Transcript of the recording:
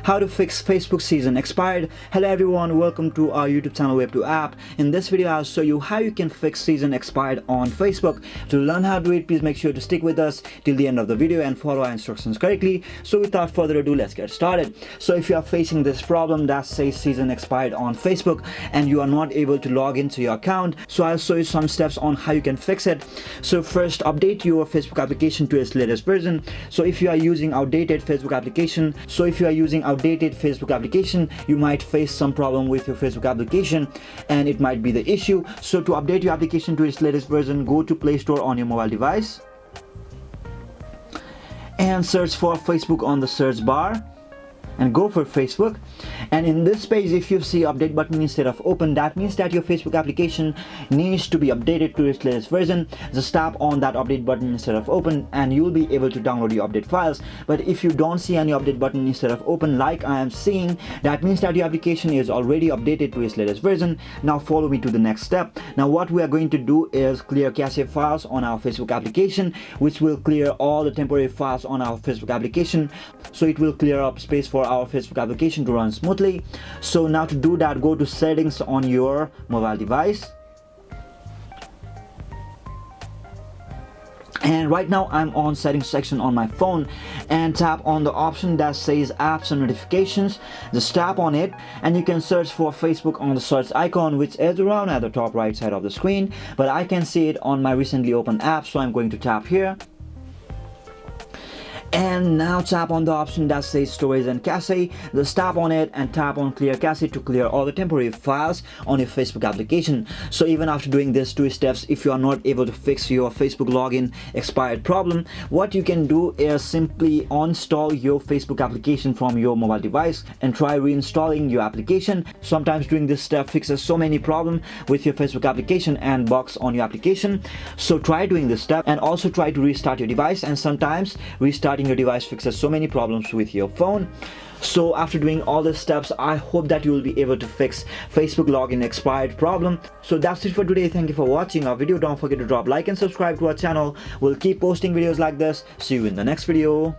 how to fix Facebook season expired. Hello everyone, welcome to our YouTube channel Web to App. In this video I'll show you how you can fix season expired on Facebook. To learn how to do it, please make sure to stick with us till the end of the video and follow our instructions correctly. So without further ado, let's get started. So if you are facing this problem that says season expired on Facebook and you are not able to log into your account, so I'll show you some steps on how you can fix it. So first, update your Facebook application to its latest version. So if you are using outdated Facebook application, you might face some problem with your Facebook application and it might be the issue. So to update your application to its latest version, go to Playstore on your mobile device and search for Facebook on the search bar and go for Facebook. And in this page, if you see update button instead of open, that means that your Facebook application needs to be updated to its latest version. Just tap on that update button instead of open and you'll be able to download your update files. But if you don't see any update button instead of open like I am seeing, that means that your application is already updated to its latest version. Now follow me to the next step. Now what we are going to do is clear cache files on our Facebook application, which will clear all the temporary files on our Facebook application. So it will clear up space for our Facebook application to run smoothly. So now to do that, go to settings on your mobile device, and right now I'm on settings section on my phone, and tap on the option that says apps and notifications. Just tap on it and you can search for Facebook on the search icon, which is around at the top right side of the screen, but I can see it on my recently opened app, so I'm going to tap here. And now tap on the option that says storage and cache. Just tap on it and tap on clear cache to clear all the temporary files on your Facebook application. So even after doing these two steps, if you are not able to fix your Facebook login expired problem, what you can do is simply uninstall your Facebook application from your mobile device and try reinstalling your application. Sometimes doing this step fixes so many problems with your Facebook application and bugs on your application. So try doing this step and also try to restart your device, and sometimes restarting your device fixes so many problems with your phone. So after doing all the steps, I hope that you will be able to fix Facebook login expired problem. So that's it for today. Thank you for watching our video. Don't forget to drop like and subscribe to our channel. We'll keep posting videos like this. See you in the next video.